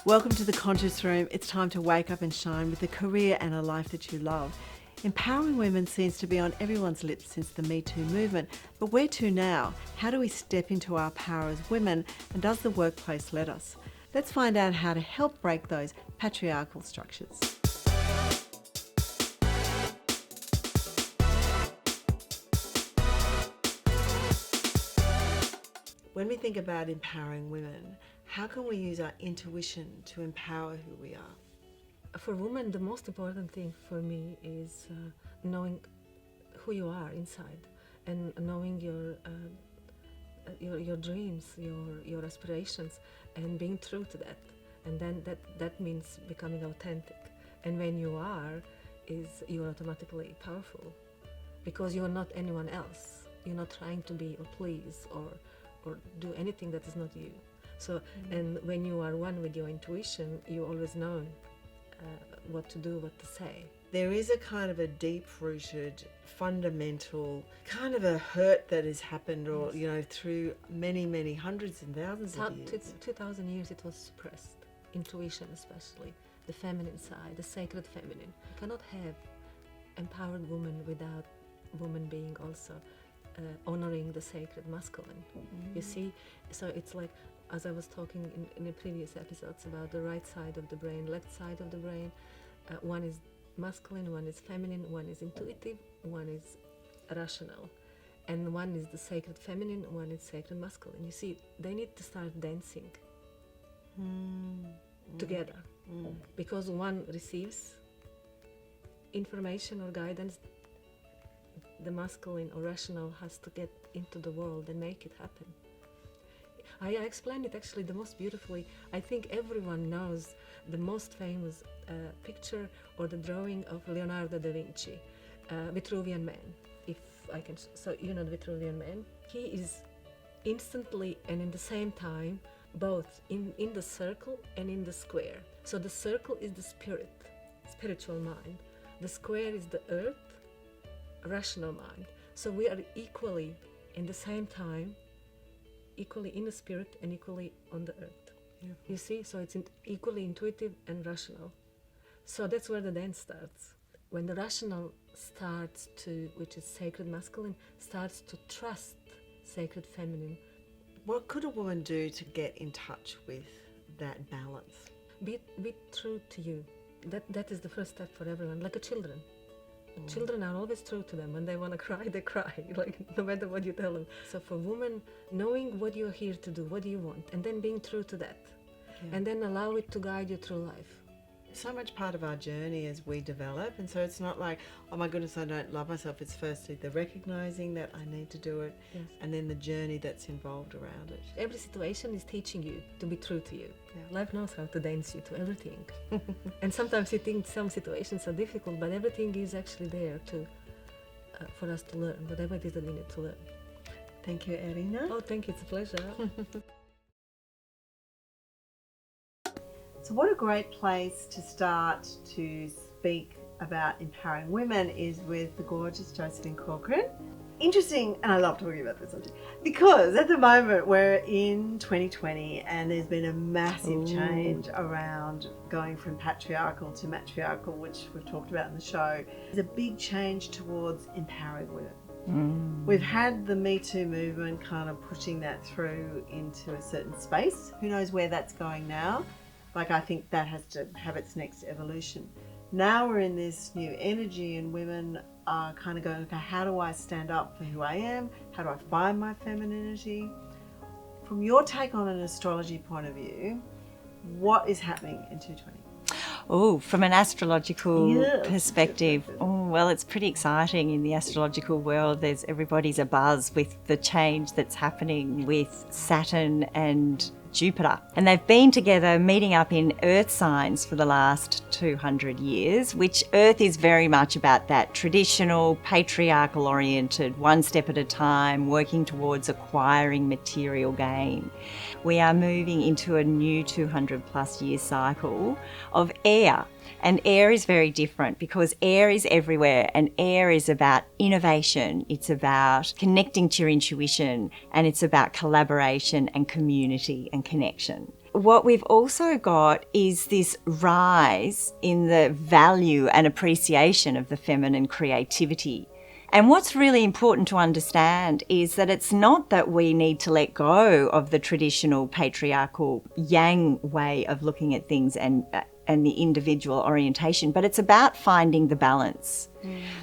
Welcome to the Conscious Room. It's time to wake up and shine with a career and a life that you love. Empowering women seems to be on everyone's lips since the Me Too movement, but where to now? How do we step into our power as women, and does the workplace let us? Let's find out how to help break those patriarchal structures. When we think about empowering women, how can we use our intuition to empower who we are? For women, the most important thing for me is knowing who you are inside, and knowing your dreams, your aspirations, and being true to that. And then that means becoming authentic. And when you are, you're automatically powerful, because you're not anyone else. You're not trying to be or please or do anything that is not you. So, and when you are one with your intuition, you always know what to do, what to say. There is a kind of a deep-rooted, fundamental kind of a hurt that has happened, or through many hundreds and thousands of years. 2,000 years it was suppressed. Intuition, especially the feminine side, the sacred feminine. You cannot have empowered woman without woman being also honoring the sacred masculine. You see, so it's like, as I was talking in the previous episodes about the right side of the brain, left side of the brain, one is masculine, one is feminine, one is intuitive, one is rational, and one is the sacred feminine, one is sacred masculine. You see, they need to start dancing together, because one receives information or guidance. The masculine or rational has to get into the world and make it happen. I explained it actually the most beautifully. I think everyone knows the most famous picture or the drawing of Leonardo da Vinci, Vitruvian Man. If I can, so you know the Vitruvian Man. He is instantly and in the same time both in the circle and in the square. So the circle is the spirit, spiritual mind. The square is the earth, rational mind. So we are equally in the same time, equally in the spirit and equally on the earth. You see, so it's equally intuitive and rational. So that's where the dance starts. When the rational starts to, which is sacred masculine, starts to trust sacred feminine. What could a woman do to get in touch with that balance? Be true to you. That is the first step for everyone, like a children. Children are always true to them. When they want to cry, they cry, like no matter what you tell them. So for women, knowing what you're here to do, what do you want, and then being true to that, and then allow it to guide you through life. So much part of our journey as we develop, and so it's not like, oh my goodness, I don't love myself. It's firstly the recognizing that I need to do it, and then the journey that's involved around it. Every situation is teaching you to be true to you. Life knows how to dance you to everything. And sometimes you think some situations are difficult, but everything is actually there to for us to learn, whatever it is that we need to learn. Thank you, Irina. Oh, thank you. It's a pleasure. So what a great place to start to speak about empowering women is with the gorgeous Josephine Corcoran. Interesting, and I love talking about this subject, because at the moment we're in 2020 and there's been a massive change around going from patriarchal to matriarchal, which we've talked about in the show. There's a big change towards empowering women. We've had the Me Too movement kind of pushing that through into a certain space. Who knows where that's going now? Like, I think that has to have its next evolution. Now we're in this new energy, and women are kind of going, okay, how do I stand up for who I am? How do I find my femininity? From your take on an astrology point of view, what is happening in 220? Oh, from an astrological perspective, well, it's pretty exciting in the astrological world. Everybody's abuzz with the change that's happening with Saturn and Jupiter. And they've been together meeting up in earth signs for the last 200 years, which earth is very much about that traditional, patriarchal oriented, one step at a time, working towards acquiring material gain. We are moving into a new 200 plus year cycle of air. And air is very different because air is everywhere, and air is about innovation. It's about connecting to your intuition, and it's about collaboration and community and connection. what we've also got is this rise in the value and appreciation of the feminine creativity. And what's really important to understand is that it's not that we need to let go of the traditional patriarchal yang way of looking at things and the individual orientation, but it's about finding the balance.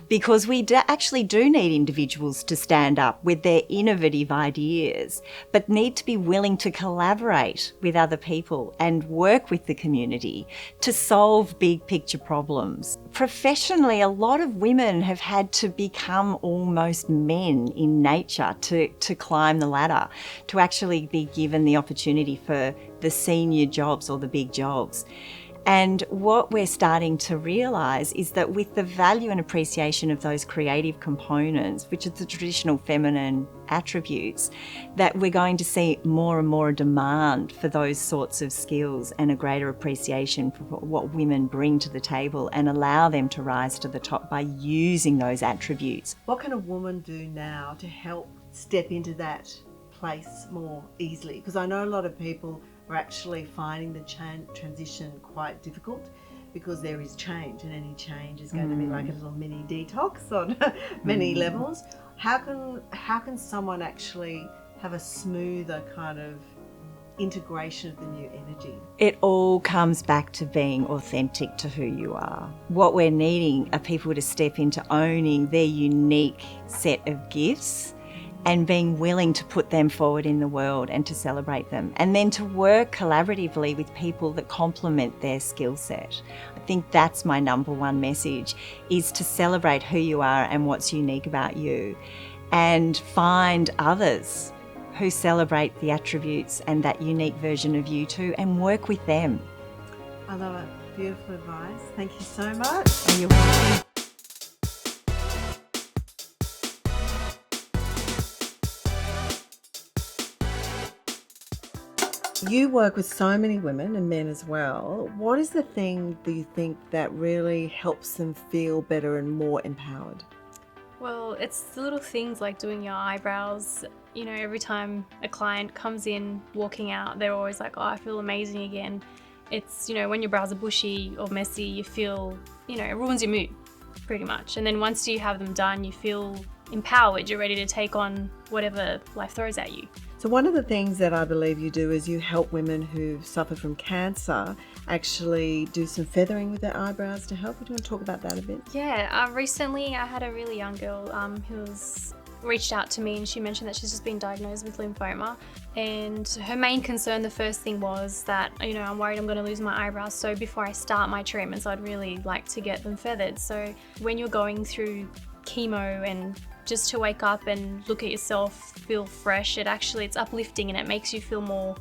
Because we actually do need individuals to stand up with their innovative ideas, but need to be willing to collaborate with other people and work with the community to solve big picture problems. Professionally, a lot of women have had to become almost men in nature to climb the ladder, to actually be given the opportunity for the senior jobs or the big jobs. And what we're starting to realise is that with the value and appreciation of those creative components, which are the traditional feminine attributes, that we're going to see more and more demand for those sorts of skills and a greater appreciation for what women bring to the table and allow them to rise to the top by using those attributes. What can a woman do now to help step into that place more easily? Because I know a lot of people are actually finding the transition quite difficult because there is change, and any change is going to be like a little mini detox on many levels. How can someone actually have a smoother kind of integration of the new energy? It all comes back to being authentic to who you are. What we're needing are people to step into owning their unique set of gifts and being willing to put them forward in the world and to celebrate them, and then to work collaboratively with people that complement their skill set. I think that's my number one message, is to celebrate who you are and what's unique about you, and find others who celebrate the attributes and that unique version of you too, and work with them. I love it. Beautiful advice. Thank you so much. You're welcome. You work with so many women and men as well. What is the thing do you think that really helps them feel better and more empowered? Well, it's the little things like doing your eyebrows. You know, every time a client comes in, walking out, they're always like, oh, I feel amazing again. It's, you know, when your brows are bushy or messy, you feel, you know, it ruins your mood pretty much. And then once you have them done, you feel empowered. You're ready to take on whatever life throws at you. So one of the things that I believe you do is you help women who suffer from cancer actually do some feathering with their eyebrows to help. Do you want to talk about that a bit? Yeah, recently I had a really young girl who reached out to me, and she mentioned that she's just been diagnosed with lymphoma, and her main concern, the first thing was that, you know, I'm worried I'm going to lose my eyebrows, so before I start my treatments I'd really like to get them feathered. So when you're going through chemo and just to wake up and look at yourself, feel fresh, it's uplifting and it makes you feel more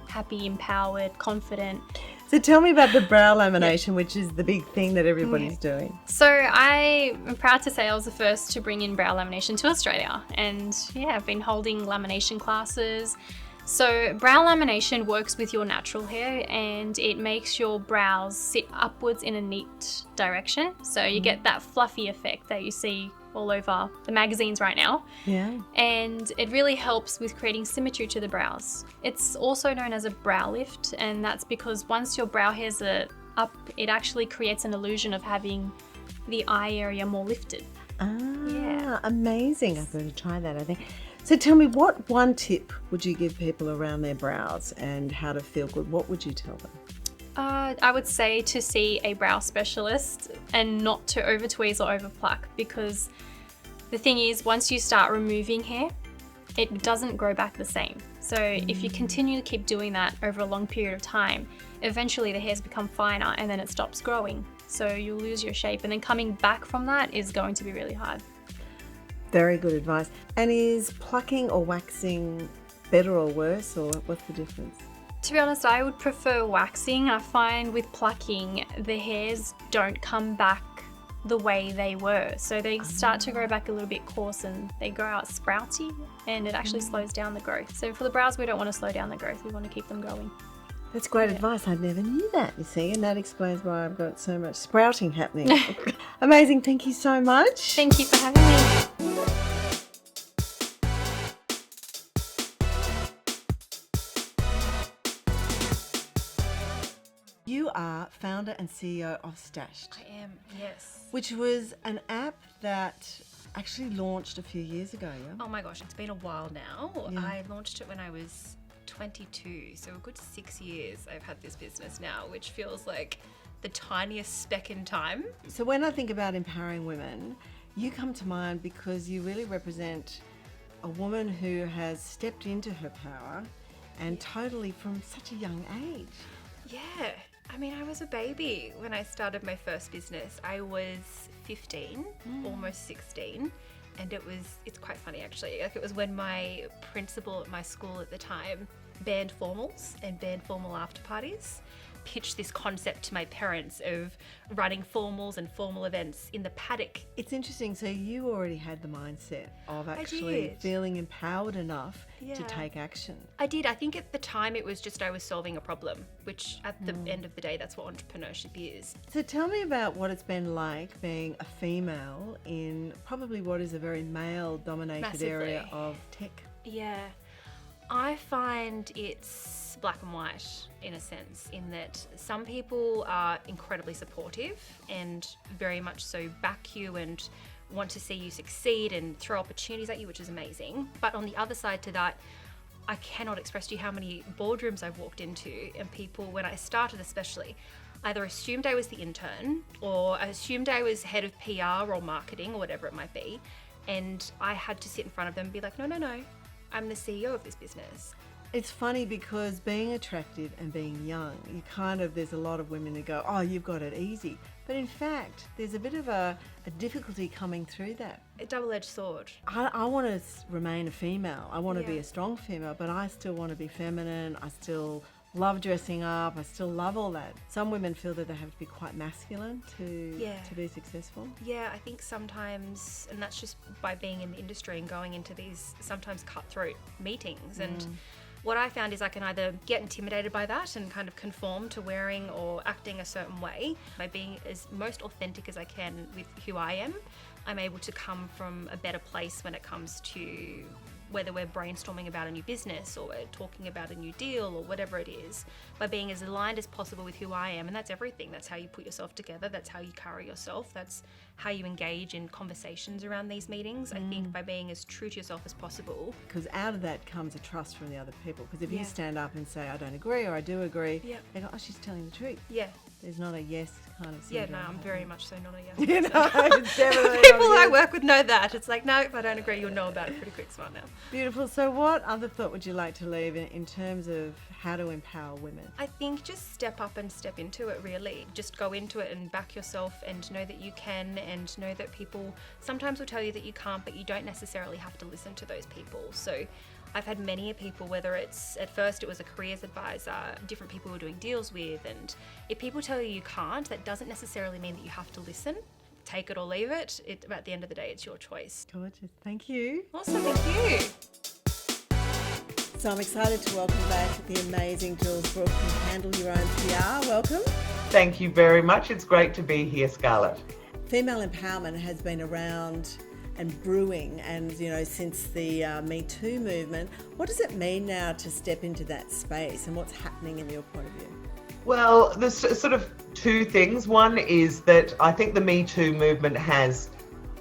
happy, empowered, confident. So tell me about the brow lamination, which is the big thing that everybody's doing. So I am proud to say I was the first to bring in brow lamination to Australia, and yeah, I've been holding lamination classes. So brow lamination works with your natural hair and it makes your brows sit upwards in a neat direction. So you get that fluffy effect that you see all over the magazines right now. Yeah. And it really helps with creating symmetry to the brows. It's also known as a brow lift, and that's because once your brow hairs are up, it actually creates an illusion of having the eye area more lifted. Yeah. Amazing. I'm going to try that, I think. So tell me, what one tip would you give people around their brows and how to feel good? What would you tell them? I would say to see a brow specialist and not to over tweeze or over pluck, because the thing is, once you start removing hair, it doesn't grow back the same. So if you continue to keep doing that over a long period of time, eventually the hairs become finer and then it stops growing. So you'll lose your shape, and then coming back from that is going to be really hard. Very good advice. And is plucking or waxing better or worse, or what's the difference? To be honest, I would prefer waxing. I find with plucking, the hairs don't come back the way they were. So they start to grow back a little bit coarse and they grow out sprouty, and it actually slows down the growth. So for the brows, we don't want to slow down the growth. We want to keep them growing. That's great advice. I never knew that, you see, and that explains why I've got so much sprouting happening. Amazing. Thank you so much. Thank you for having me. You are founder and CEO of Stashed, I am, yes. which was an app that actually launched a few years ago, yeah? Oh my gosh, it's been a while now. Yeah. I launched it when I was 22, so a good 6 years I've had this business now, which feels like the tiniest speck in time. So when I think about empowering women, you come to mind because you really represent a woman who has stepped into her power and totally from such a young age. Yeah, I mean, I was a baby when I started my first business. I was 15, almost 16. And it's quite funny actually. Like, it was when my principal at my school at the time banned formals and banned formal after parties, pitched this concept to my parents of running formals and formal events in the paddock. It's interesting. So you already had the mindset of actually did. feeling empowered enough to Yeah. take action. I did. I think at the time it was just I was solving a problem, which at the end of the day, that's what entrepreneurship is. So tell me about what it's been like being a female in probably what is a very male-dominated area Massively. of tech. Yeah. I find it's black and white in a sense, in that some people are incredibly supportive and very much so back you and want to see you succeed and throw opportunities at you, which is amazing. But on the other side to that, I cannot express to you how many boardrooms I've walked into, and people, when I started especially, either assumed I was the intern or assumed I was head of PR or marketing or whatever it might be. And I had to sit in front of them and be like, no, I'm the CEO of this business. It's funny because being attractive and being young, there's a lot of women who go, oh, you've got it easy. But in fact, there's a bit of a difficulty coming through that. A double-edged sword. I want to remain a female. I want to be Yeah. a strong female, but I still want to be feminine. I still love dressing up. I still love all that. Some women feel that they have to be quite masculine to be successful. Yeah, I think sometimes, and that's just by being in the industry and going into these sometimes cutthroat meetings. And what I found is I can either get intimidated by that and kind of conform to wearing or acting a certain way. By being as most authentic as I can with who I am, I'm able to come from a better place when it comes to whether we're brainstorming about a new business or we're talking about a new deal or whatever it is, by being as aligned as possible with who I am. And that's everything. That's how you put yourself together. That's how you carry yourself. That's how you engage in conversations around these meetings. I think by being as true to yourself as possible. Because out of that comes a trust from the other people. Because if you Yeah. stand up and say, I don't agree or I do agree, Yeah. they go, oh, she's telling the truth. Yeah. There's not a yes kind of Yeah, syndrome no, I'm very much so not a yes. You know, it's definitely People not a I yes. work with know that. It's like, no, if I don't agree, you'll know about it pretty quick, smart now. Beautiful. So what other thought would you like to leave in terms of how to empower women? I think just step up and step into it, really. Just go into it and back yourself and know that you can, and know that people sometimes will tell you that you can't, but you don't necessarily have to listen to those people. So I've had many people, whether it's at first it was a careers advisor, different people we're doing deals with, and if people tell you you can't, that doesn't necessarily mean that you have to listen. Take it or leave it. At the end of the day, it's your choice. Gorgeous. Thank you. Awesome, thank you. So I'm excited to welcome back the amazing Jules Brooke from Handle Your Own PR. Welcome. Thank you very much. It's great to be here, Scarlett. Female empowerment has been around and brewing, and since the Me Too movement. What does it mean now to step into that space, and what's happening in your point of view? Well, there's sort of two things. One is that I think the Me Too movement has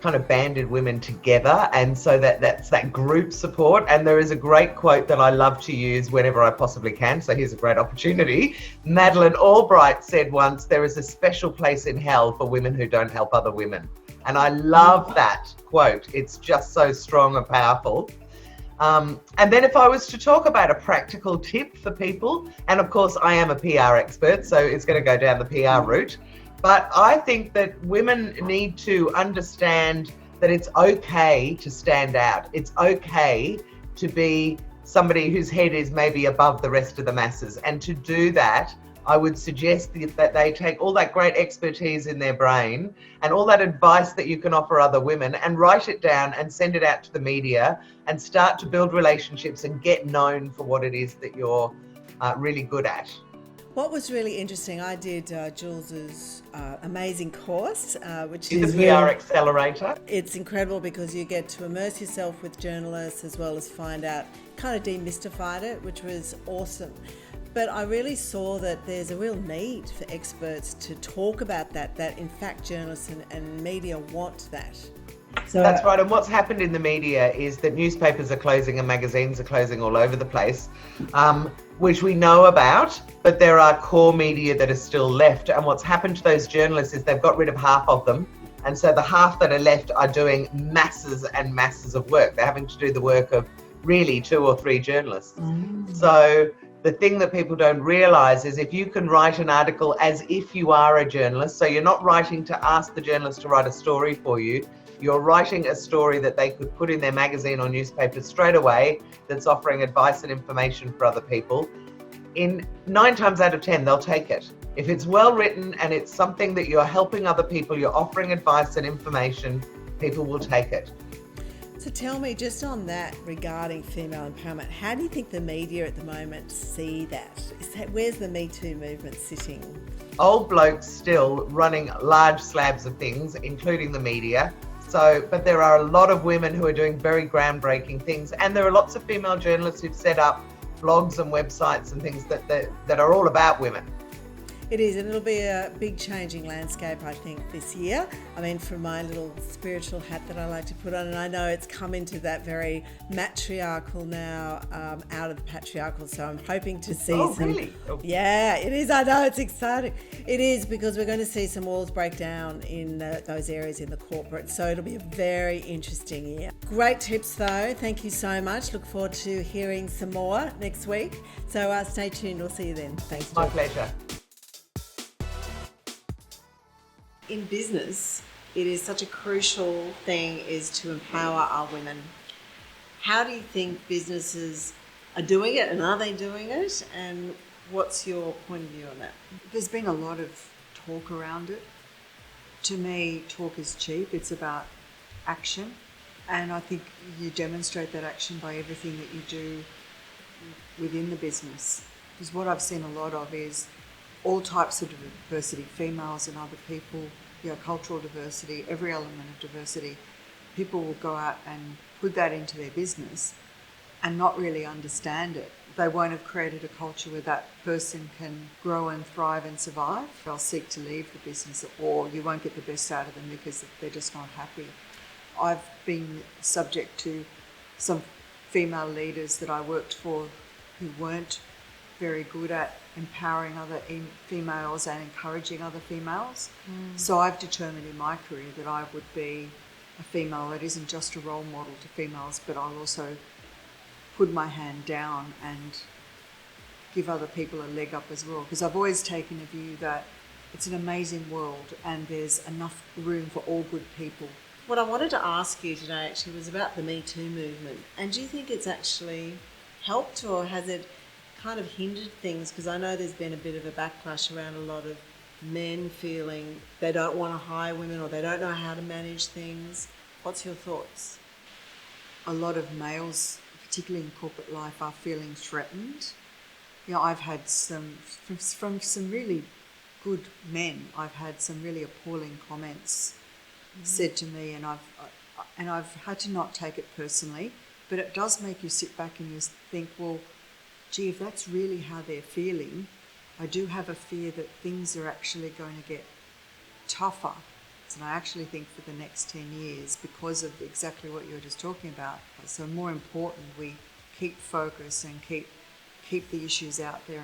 kind of banded women together, and so that's that group support. And there is a great quote that I love to use whenever I possibly can, so here's a great opportunity. Madeleine Albright said once, there is a special place in hell for women who don't help other women. And I love that quote. It's just so strong and powerful. And then if I was to talk about a practical tip for people, and of course I am a PR expert, so it's going to go down the PR route, but I think that women need to understand that it's okay to stand out. It's okay to be somebody whose head is maybe above the rest of the masses. And to do that, I would suggest that they take all that great expertise in their brain and all that advice that you can offer other women and write it down and send it out to the media and start to build relationships and get known for what it is that you're really good at. What was really interesting, I did Jules's amazing course, which Is is the PR Accelerator. It's incredible because you get to immerse yourself with journalists as well as find out, kind of demystified it, which was awesome. But I really saw that there's a real need for experts to talk about that in fact journalists and media want that. So that's right. And what's happened in the media is that newspapers are closing and magazines are closing all over the place, which we know about, but there are core media that are still left. And what's happened to those journalists is they've got rid of half of them. And so the half that are left are doing masses and masses of work. They're having to do the work of really 2 or 3 journalists. So the thing that people don't realise is if you can write an article as if you are a journalist, so you're not writing to ask the journalist to write a story for you, you're writing a story that they could put in their magazine or newspaper straight away that's offering advice and information for other people. In 9 times out of 10, they'll take it. If it's well written and it's something that you're helping other people, you're offering advice and information, people will take it. So tell me, just on that regarding female empowerment, how do you think the media at the moment see that? Where's the Me Too movement sitting? Old blokes still running large slabs of things, including the media. So, but there are a lot of women who are doing very groundbreaking things, and there are lots of female journalists who've set up blogs and websites and things that are all about women. It is, and it'll be a big changing landscape, I think, this year. I mean, from my little spiritual hat that I like to put on, and I know it's come into that very matriarchal now, out of the patriarchal, so I'm hoping to see Really? Yeah, it is. I know, it's exciting. It is, because we're going to see some walls break down in those areas in the corporate, so it'll be a very interesting year. Great tips, though. Thank you so much. Look forward to hearing some more next week. So stay tuned. We'll see you then. Thanks, My Jill. pleasure. In business, it is such a crucial thing is to empower our women. How do you think businesses are doing it, and are they doing it? And what's your point of view on that? There's been a lot of talk around it. To me, talk is cheap. It's about action. And I think you demonstrate that action by everything that you do within the business. Because what I've seen a lot of is all types of diversity, females and other people, cultural diversity, every element of diversity. People will go out and put that into their business and not really understand it. They won't have created a culture where that person can grow and thrive and survive. They'll seek to leave the business, or you won't get the best out of them because they're just not happy. I've been subject to some female leaders that I worked for who weren't very good at empowering other females and encouraging other females. So I've determined in my career that I would be a female that isn't just a role model to females, but I'll also put my hand down and give other people a leg up as well. Because I've always taken a view that it's an amazing world and there's enough room for all good people. What I wanted to ask you today actually was about the Me Too movement. And do you think it's actually helped, or has it kind of hindered things? Because I know there's been a bit of a backlash around a lot of men feeling they don't want to hire women, or they don't know how to manage things. What's your thoughts? A lot of males, particularly in corporate life, are feeling threatened. I've had from some really good men, I've had some really appalling comments said to me, and I've had to not take it personally, but it does make you sit back and you think, well, gee, if that's really how they're feeling, I do have a fear that things are actually going to get tougher. And I actually think for the next 10 years, because of exactly what you were just talking about. So more important, we keep focus and keep the issues out there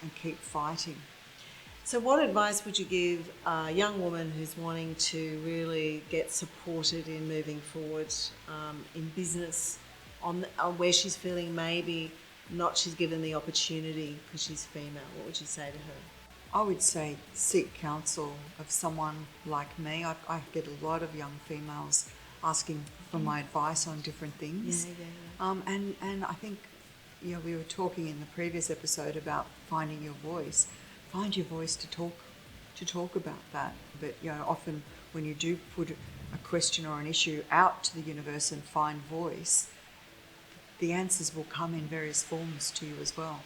and keep fighting. So what advice would you give a young woman who's wanting to really get supported in moving forward in business, on where she's feeling maybe not she's given the opportunity because she's female? What would you say to her? I would say seek counsel of someone like me. I get a lot of young females asking for my advice on different things. And I think, we were talking in the previous episode about finding your voice. Find your voice to talk about that. But often when you do put a question or an issue out to the universe and find voice, the answers will come in various forms to you as well.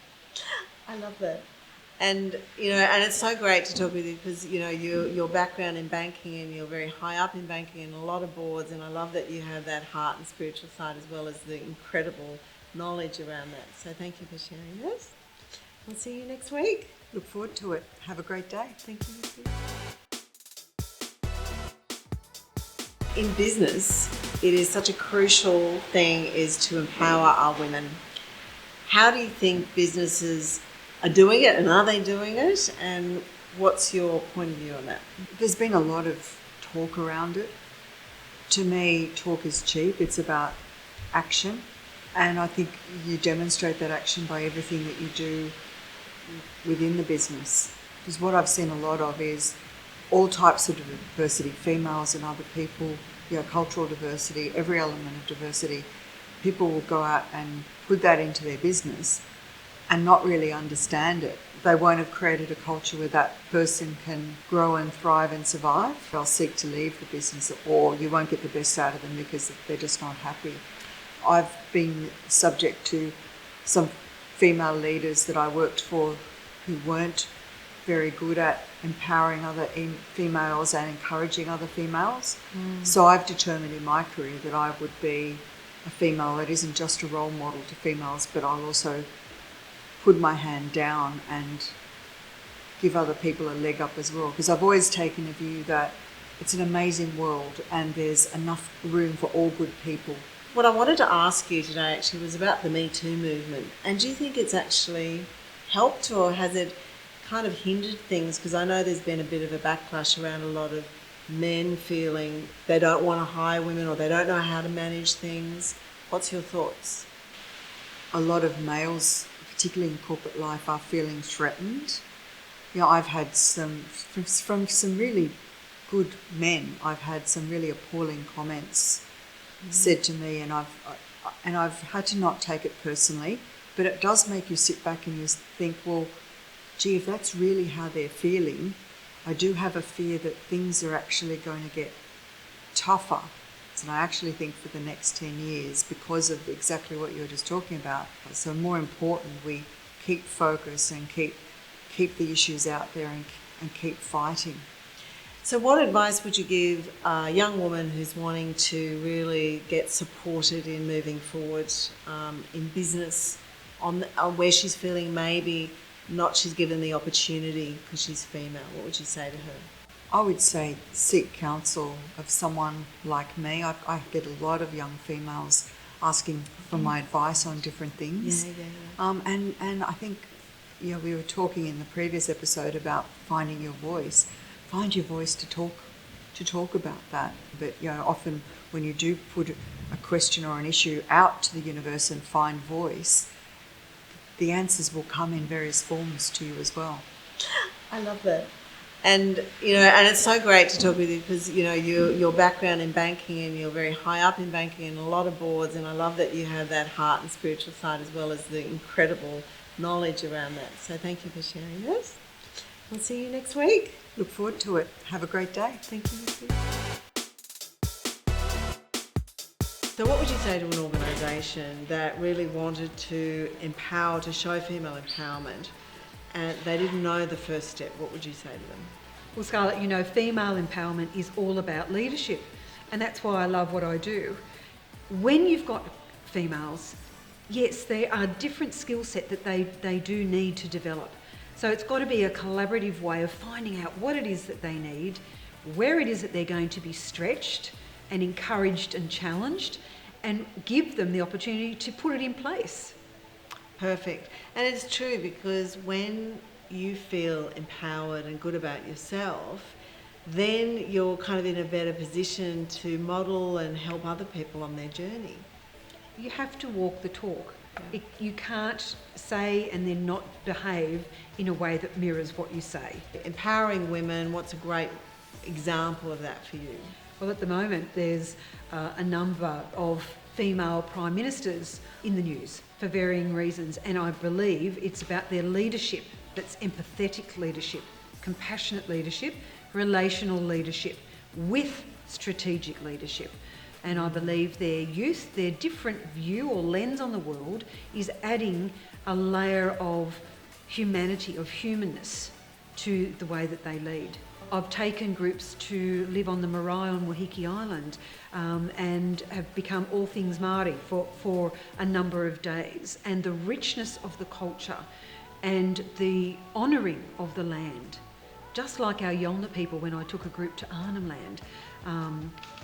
I love that. And, and it's so great to talk with you because, your background in banking, and you're very high up in banking and a lot of boards, and I love that you have that heart and spiritual side as well as the incredible knowledge around that. So thank you for sharing this. We'll see you next week. Look forward to it. Have a great day. Thank you. In business, it is such a crucial thing is to empower our women. How do you think businesses are doing it, and are they doing it? And what's your point of view on that? There's been a lot of talk around it. To me, talk is cheap. It's about action. And I think you demonstrate that action by everything that you do within the business. Because what I've seen a lot of is all types of diversity, females and other people, cultural diversity, every element of diversity. People will go out and put that into their business and not really understand it. They won't have created a culture where that person can grow and thrive and survive. They'll seek to leave the business, or you won't get the best out of them because they're just not happy. I've been subject to some female leaders that I worked for who weren't very good at empowering other females and encouraging other females. So I've determined in my career that I would be a female that isn't just a role model to females, but I'll also put my hand down and give other people a leg up as well. Because I've always taken a view that it's an amazing world and there's enough room for all good people. What I wanted to ask you today actually was about the Me Too movement. And do you think it's actually helped, or has it kind of hindered things? Because I know there's been a bit of a backlash around a lot of men feeling they don't want to hire women or they don't know how to manage things. What's your thoughts? A lot of males, particularly in corporate life, are feeling threatened. I've had from some really good men, I've had some really appalling comments said to me, and I've had to not take it personally, but it does make you sit back and you think, well, gee, if that's really how they're feeling, I do have a fear that things are actually going to get tougher. And I actually think for the next 10 years, because of exactly what you were just talking about. So more important, we keep focus and keep the issues out there and keep fighting. So what advice would you give a young woman who's wanting to really get supported in moving forward in business on where she's feeling maybe not she's given the opportunity because she's female? What would you say to her? I would say seek counsel of someone like me. I get a lot of young females asking for my advice on different things. And I think, we were talking in the previous episode about finding your voice. Find your voice to talk about that. But often when you do put a question or an issue out to the universe and find voice, the answers will come in various forms to you as well. I love that. And and it's so great to talk with you because your background in banking, and you're very high up in banking and a lot of boards, and I love that you have that heart and spiritual side as well as the incredible knowledge around that. So thank you for sharing this. We'll see you next week. Look forward to it. Have a great day. Thank you. So what would you say to an organisation that really wanted to empower, to show female empowerment, and they didn't know the first step? What would you say to them? Well, Scarlett, female empowerment is all about leadership, and that's why I love what I do. When you've got females, yes, there are different skill set that they do need to develop. So it's got to be a collaborative way of finding out what it is that they need, where it is that they're going to be stretched and encouraged and challenged, and give them the opportunity to put it in place. Perfect. And it's true, because when you feel empowered and good about yourself, then you're kind of in a better position to model and help other people on their journey. You have to walk the talk. You can't say and then not behave in a way that mirrors what you say. Empowering women, what's a great example of that for you? Well, at the moment there's a number of female prime ministers in the news for varying reasons, and I believe it's about their leadership. That's empathetic leadership, compassionate leadership, relational leadership with strategic leadership. And I believe their youth, their different view or lens on the world is adding a layer of humanity, of humanness to the way that they lead. I've taken groups to live on the marae on Wahiki Island and have become all things Māori for a number of days. And the richness of the culture and the honouring of the land. Just like our Yolngu people when I took a group to Arnhem Land.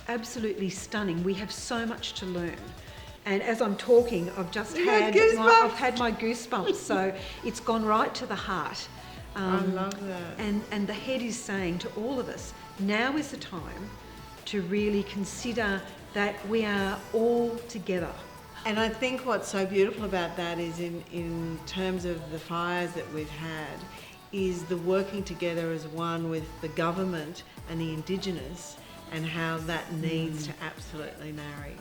Absolutely stunning. We have so much to learn. And as I'm talking, I've just had my goosebumps. So it's gone right to the heart. I love that. And the head is saying to all of us, now is the time to really consider that we are all together. And I think what's so beautiful about that is in terms of the fires that we've had, is the working together as one with the government and the Indigenous, and how that needs to absolutely marry.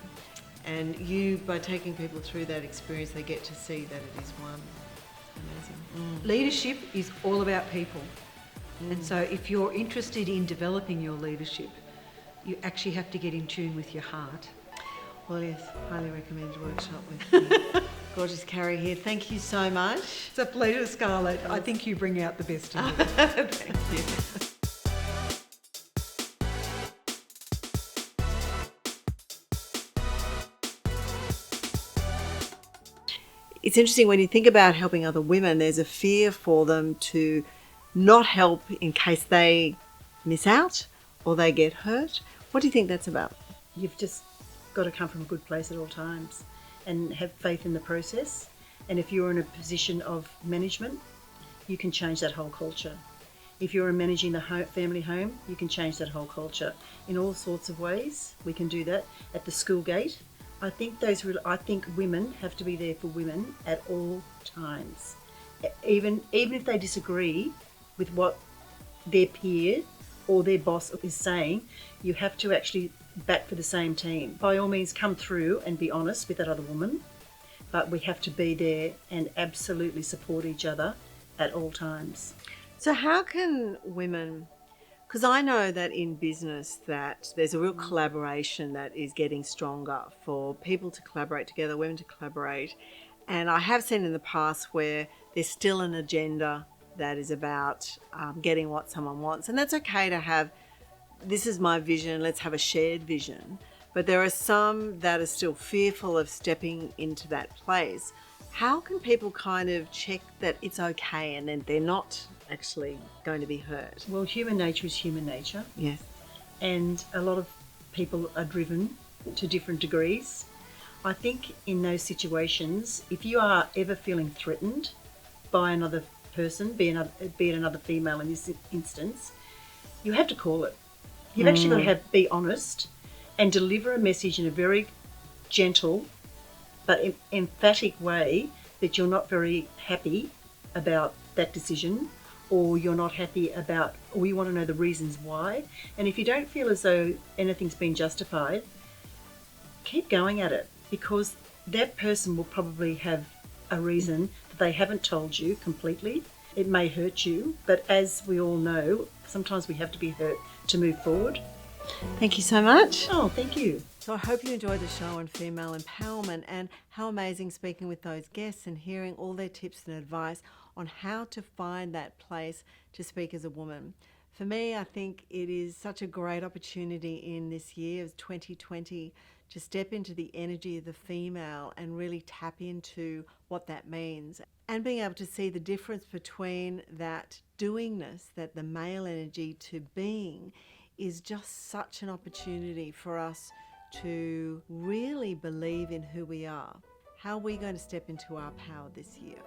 And you, by taking people through that experience, they get to see that it is one. Amazing. Leadership is all about people. And so if you're interested in developing your leadership, you actually have to get in tune with your heart. Well, yes, highly recommend a workshop with gorgeous Carrie here. Thank you so much. It's a pleasure, Scarlett. I think you bring out the best in me. Thank you. It's interesting when you think about helping other women, there's a fear for them to not help in case they miss out or they get hurt. What do you think that's about? You've just got to come from a good place at all times and have faith in the process. And if you're in a position of management, you can change that whole culture. If you're managing the family home, you can change that whole culture in all sorts of ways. We can do that at the school gate. I think women have to be there for women at all times. Even if they disagree with what their peer or their boss is saying, you have to actually back for the same team. By all means, come through and be honest with that other woman, but we have to be there and absolutely support each other at all times. So how can women, because I know that in business that there's a real collaboration that is getting stronger for people to collaborate together, women to collaborate. And I have seen in the past where there's still an agenda that is about getting what someone wants. And that's okay to have, this is my vision, let's have a shared vision. But there are some that are still fearful of stepping into that place. How can people kind of check that it's okay and then they're not actually going to be hurt? Well, human nature is human nature. Yes. And a lot of people are driven to different degrees. I think in those situations, if you are ever feeling threatened by another person, be it another female in this instance, you have to call it. You've actually got to be honest and deliver a message in a very gentle but emphatic way that you're not very happy about that decision, or you're not happy about, or you want to know the reasons why. And if you don't feel as though anything's been justified, keep going at it, because that person will probably have a reason that they haven't told you completely. It may hurt you, but as we all know, sometimes we have to be hurt to move forward. Thank you so much. Oh, thank you. So I hope you enjoyed the show on female empowerment, and how amazing speaking with those guests and hearing all their tips and advice on how to find that place to speak as a woman. For me, I think it is such a great opportunity in this year of 2020 to step into the energy of the female and really tap into what that means, and being able to see the difference between that doingness, that the male energy, to being, is just such an opportunity for us to really believe in who we are. How are we going to step into our power this year?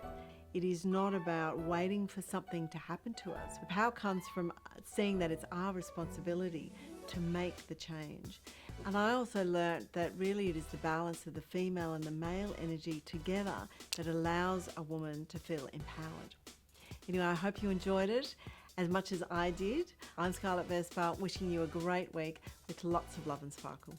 It is not about waiting for something to happen to us. The power comes from seeing that it's our responsibility to make the change. And I also learned that really it is the balance of the female and the male energy together that allows a woman to feel empowered. Anyway, I hope you enjoyed it as much as I did. I'm Scarlett Vespa, wishing you a great week with lots of love and sparkle.